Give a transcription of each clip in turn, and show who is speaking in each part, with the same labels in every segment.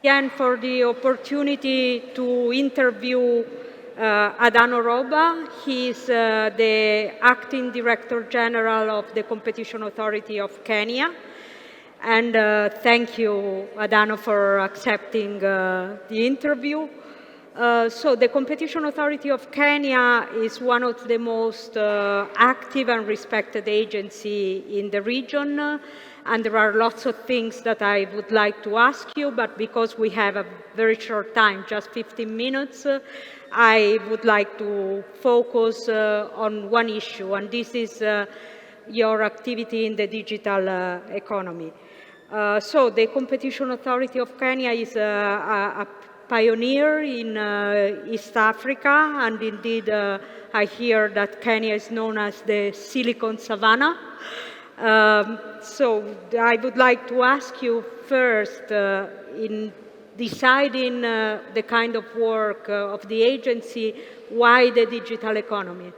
Speaker 1: again for the opportunity to interview Adano Roba. He is the Acting Director General of the Competition Authority of Kenya. And thank you, Adano, for accepting the interview. So the Competition Authority of Kenya is one of the most active and respected agencies in the region. And there are lots of things that I would like to ask you, but because we have a very short time, just 15 minutes, I would like to focus on one issue, and this is your activity in the digital economy. So the Competition Authority of Kenya is a pioneer in East Africa, and indeed I hear that Kenya is known as the Silicon Savannah. So I would like to ask you first, in deciding the kind of work of the agency, why the digital economy?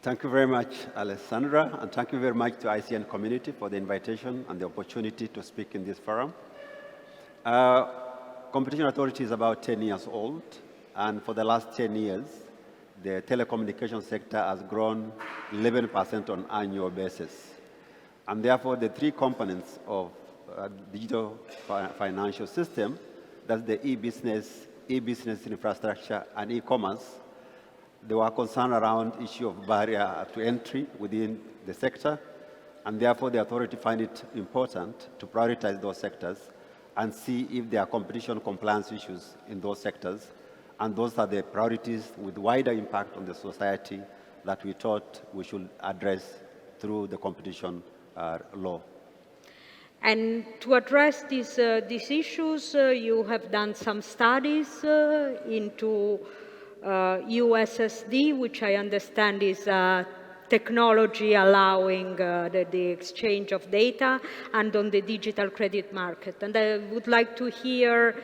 Speaker 2: Thank you very much, Alessandra, and thank you very much to ICN community for the invitation and the opportunity to speak in this forum. Competition Authority is about 10 years old, and for the last 10 years, the telecommunications sector has grown 11% on an annual basis. And therefore, the three components of digital financial system, that's the e-business infrastructure, and e-commerce, they were concerned around issue of barrier to entry within the sector, and therefore the authority find it important to prioritize those sectors and see if there are competition compliance issues in those sectors. And those are the priorities with wider impact on the society that we thought we should address through the competition law.
Speaker 1: And to address these issues, you have done some studies into USSD, which I understand is technology allowing the exchange of data, and on the digital credit market. And I would like to hear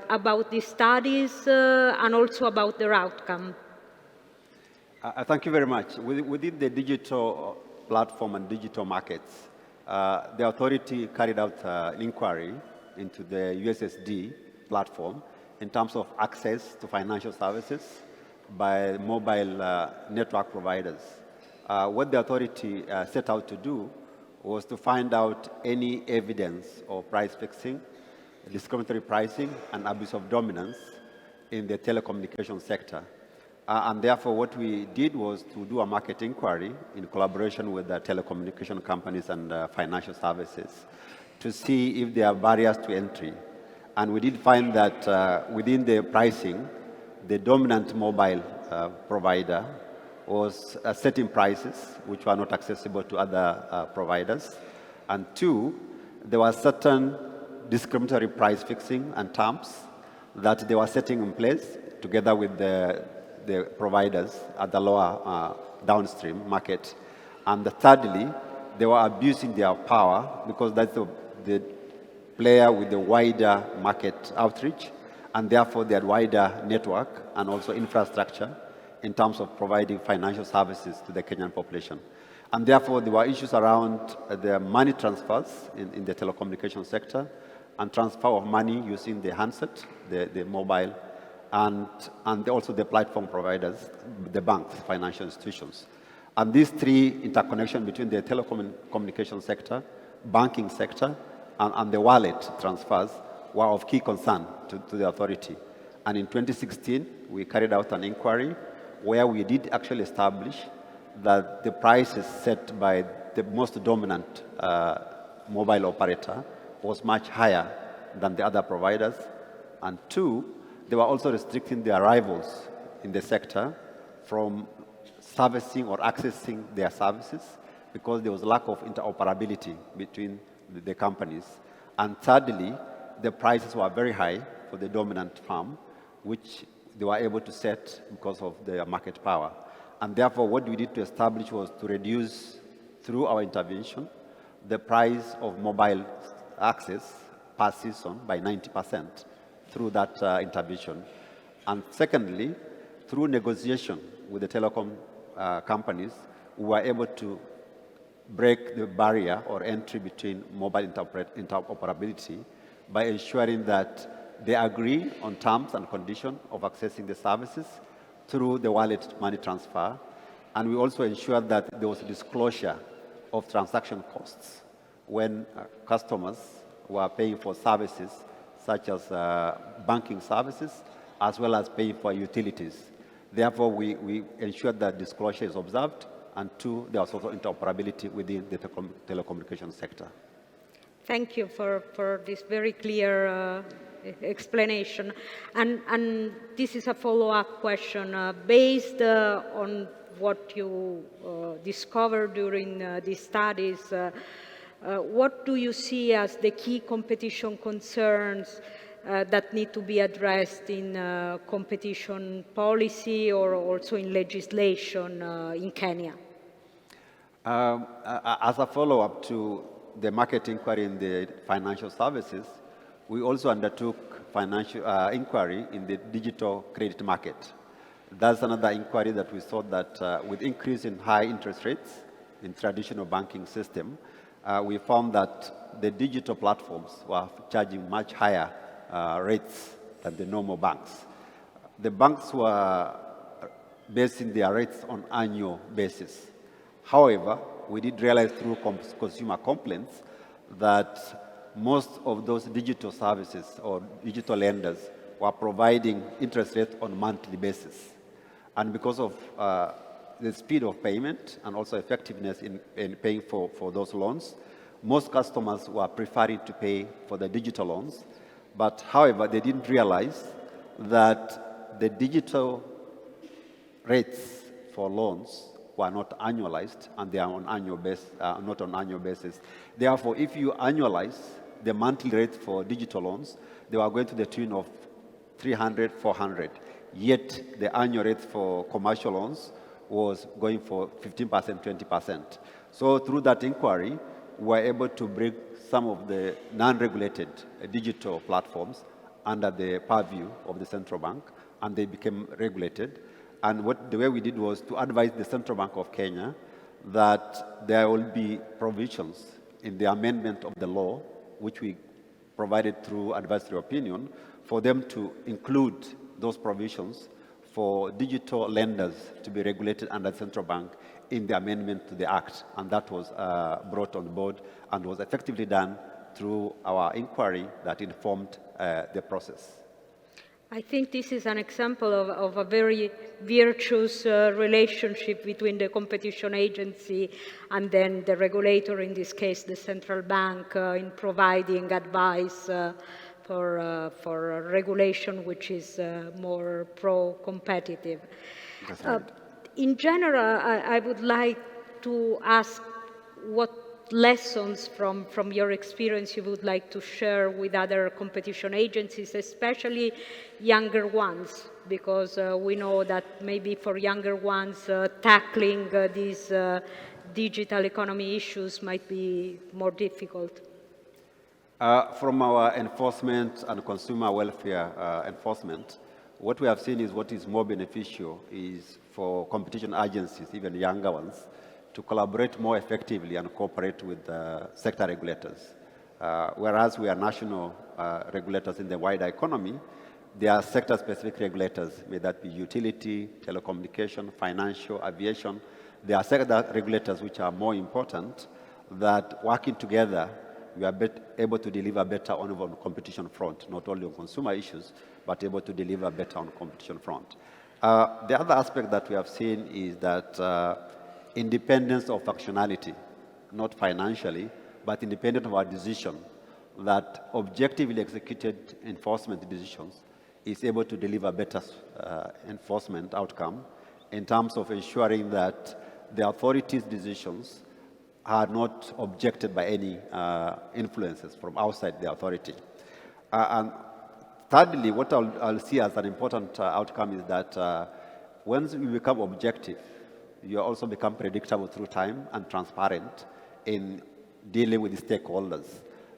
Speaker 1: about these studies and also about their outcome.
Speaker 2: Thank you very much. Within the digital platform and digital markets, the authority carried out an inquiry into the USSD platform in terms of access to financial services by mobile network providers. What the authority set out to do was to find out any evidence of price fixing, discriminatory pricing, and abuse of dominance in the telecommunications sector. And therefore, what we did was to do a market inquiry in collaboration with the telecommunication companies and financial services to see if there are barriers to entry. And we did find that within the pricing, the dominant mobile provider was setting prices which were not accessible to other providers. And two, there were certain discriminatory price fixing and terms that they were setting in place together with the providers at the lower downstream market. And thirdly, they were abusing their power because that's the player with the wider market outreach, and therefore they had wider network and also infrastructure in terms of providing financial services to the Kenyan population. And therefore there were issues around the money transfers in the telecommunication sector and transfer of money using the handset, the mobile, and also the platform providers, the banks, financial institutions. And these three interconnection between the telecommunication sector, banking sector, and the wallet transfers were of key concern to the authority. And in 2016, we carried out an inquiry where we did actually establish that the prices set by the most dominant mobile operator was much higher than the other providers. And two, they were also restricting the arrivals in the sector from servicing or accessing their services because there was lack of interoperability between the companies. And thirdly, the prices were very high for the dominant firm, which they were able to set because of their market power. And therefore, what we did to establish was to reduce, through our intervention, the price of mobile access per season by 90% through that intervention. And secondly, through negotiation with the telecom companies, we were able to break the barrier or entry between mobile interoperability by ensuring that they agree on terms and conditions of accessing the services through the wallet money transfer. And we also ensured that there was disclosure of transaction costs when customers were paying for services such as banking services, as well as paying for utilities. Therefore, we ensured that disclosure is observed, and two, there was also interoperability within the telecommunications sector.
Speaker 1: Thank you for this very clear explanation. And this is a follow-up question. Based on what you discovered during these studies, what do you see as the key competition concerns that need to be addressed in competition policy or also in legislation in Kenya?
Speaker 2: As a follow-up to the market inquiry in the financial services, we also undertook financial inquiry in the digital credit market. That's another inquiry that we saw that with increase in high interest rates in traditional banking system, we found that the digital platforms were charging much higher rates than the normal banks. The banks were basing their rates on annual basis. However, we did realize through consumer complaints that most of those digital services or digital lenders were providing interest rates on a monthly basis. And because of the speed of payment and also effectiveness in paying for those loans, most customers were preferring to pay for the digital loans. But however, they didn't realize that the digital rates for loans were not annualized, and they are on annual basis, not on annual basis. Therefore, if you annualize the monthly rate for digital loans, they were going to the tune of 300, 400. Yet the annual rate for commercial loans was going for 15%, 20%. So through that inquiry, we were able to bring some of the non-regulated digital platforms under the purview of the central bank, and they became regulated. And the way we did was to advise the Central Bank of Kenya that there will be provisions in the amendment of the law, which we provided through advisory opinion, for them to include those provisions for digital lenders to be regulated under the central bank in the amendment to the Act. And that was brought on board and was effectively done through our inquiry that informed the process.
Speaker 1: I think this is an example of a very virtuous relationship between the competition agency and then the regulator, in this case the central bank, in providing advice for regulation which is more pro-competitive.
Speaker 2: Right.
Speaker 1: In general, I would like to ask what lessons from your experience you would like to share with other competition agencies, especially younger ones, because we know that maybe for younger ones tackling these digital economy issues might be more difficult.
Speaker 2: From our enforcement and consumer welfare enforcement, what we have seen is what is more beneficial is for competition agencies, even younger ones, to collaborate more effectively and cooperate with sector regulators. Whereas we are national regulators in the wider economy, there are sector-specific regulators, may that be utility, telecommunication, financial, aviation. There are sector regulators which are more important, that working together, we are able to deliver better on the competition front, not only on consumer issues, but able to deliver better on the competition front. The other aspect that we have seen is that independence of functionality, not financially, but independent of our decision, that objectively executed enforcement decisions is able to deliver better enforcement outcome in terms of ensuring that the authorities' decisions are not objected by any influences from outside the authority. And thirdly, what I'll see as an important outcome is that once we become objective, you also become predictable through time and transparent in dealing with the stakeholders.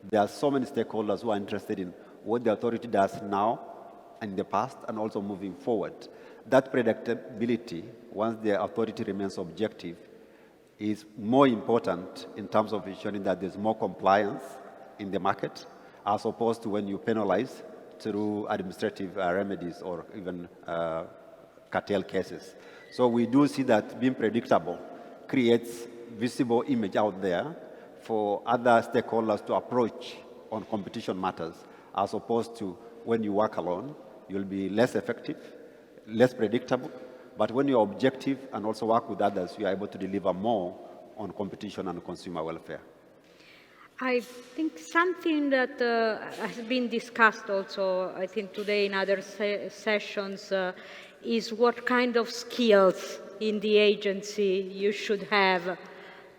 Speaker 2: There are so many stakeholders who are interested in what the authority does now and in the past and also moving forward. That predictability, once the authority remains objective, is more important in terms of ensuring that there's more compliance in the market as opposed to when you penalize through administrative remedies or even cartel cases. So we do see that being predictable creates visible image out there for other stakeholders to approach on competition matters, as opposed to when you work alone, you'll be less effective, less predictable, but when you're objective and also work with others, you are able to deliver more on competition and consumer welfare.
Speaker 1: I think something that has been discussed also, I think today in other sessions, is what kind of skills in the agency you should have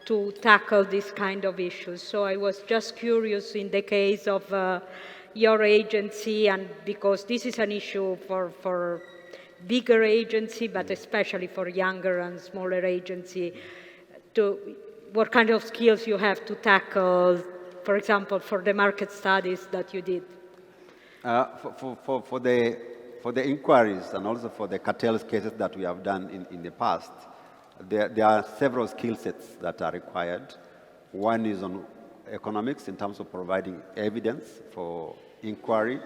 Speaker 1: to tackle this kind of issues. So I was just curious in the case of your agency, and because this is an issue for bigger agency, but especially for younger and smaller agency, what kind of skills you have to tackle, for example, for the market studies that you did?
Speaker 2: For the inquiries and also for the cartels cases that we have done in the past, there are several skill sets that are required. One is on economics in terms of providing evidence for inquiry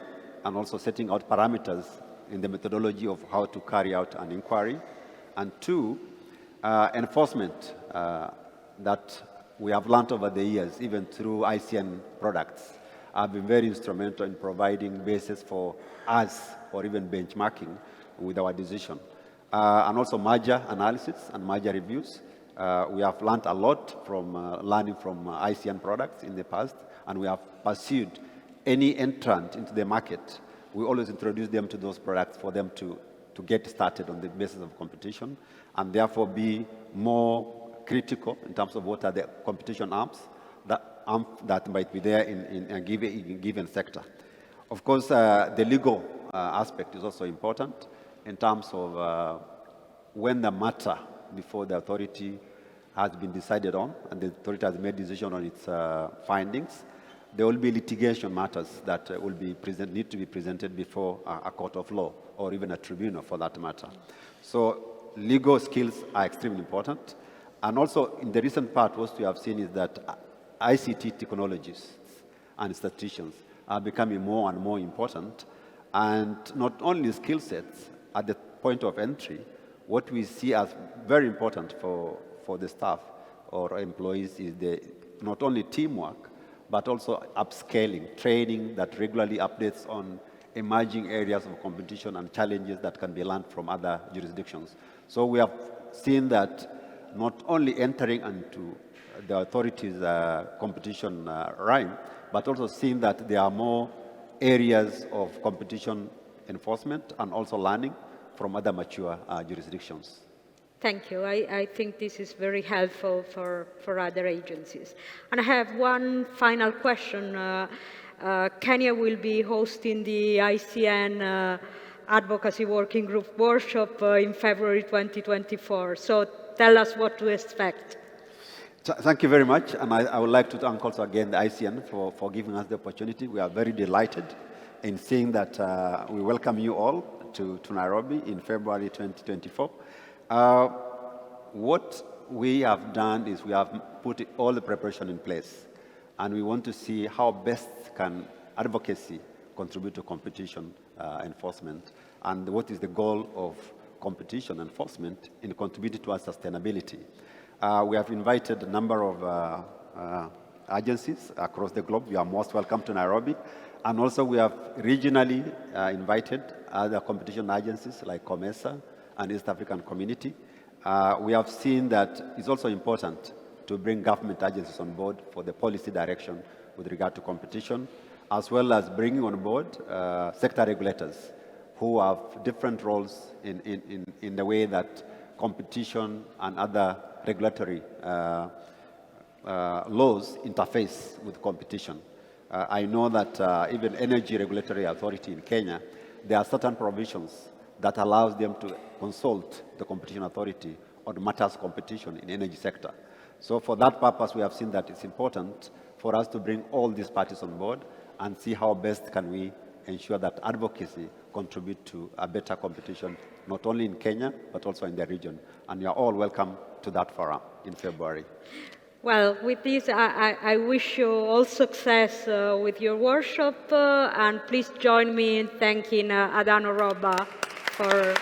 Speaker 2: and also setting out parameters in the methodology of how to carry out an inquiry. And two, enforcement that we have learned over the years, even through ICN products, have been very instrumental in providing basis for us or even benchmarking with our decision. And also merger analysis and merger reviews. We have learned a lot from learning from ICN products in the past, and we have pursued any entrant into the market. We always introduce them to those products for them to get started on the basis of competition, and therefore be more critical in terms of what are the competition arms that might be there in a given sector. Of course, the legal aspect is also important in terms of when the matter before the authority has been decided on and the authority has made decision on its findings, there will be litigation matters that need to be presented before a court of law or even a tribunal for that matter. So legal skills are extremely important. And also in the recent part, what we have seen is that ICT technologies and statisticians are becoming more and more important. And not only skill sets at the point of entry, what we see as very important for the staff or employees is not only teamwork, but also upscaling, training that regularly updates on emerging areas of competition and challenges that can be learned from other jurisdictions. So we have seen that not only entering into the authorities' competition realm, but also seeing that there are more areas of competition enforcement and also learning from other mature jurisdictions.
Speaker 1: Thank you. I think this is very helpful for other agencies. And I have one final question. Kenya will be hosting the ICN Advocacy Working Group workshop in February 2024. So tell us what to expect.
Speaker 2: Thank you very much. And I would like to thank also again the ICN for giving us the opportunity. We are very delighted in seeing that we welcome you all to Nairobi in February 2024. What we have done is we have put all the preparation in place, and we want to see how best can advocacy contribute to competition enforcement, and what is the goal of competition enforcement in contributing towards sustainability. We have invited a number of agencies across the globe. You are most welcome to Nairobi. And also we have regionally invited other competition agencies like COMESA and East African Community. We have seen that it's also important to bring government agencies on board for the policy direction with regard to competition, as well as bringing on board sector regulators who have different roles in the way that competition and other regulatory laws interface with competition. I know that even Energy Regulatory Authority in Kenya, there are certain provisions that allows them to consult the competition authority on matters of competition in energy sector. So for that purpose, we have seen that it's important for us to bring all these parties on board and see how best can we ensure that advocacy contribute to a better competition, not only in Kenya, but also in the region. And you're all welcome to that forum in February.
Speaker 1: Well, with this, I wish you all success with your workshop, and please join me in thanking Adano Roba for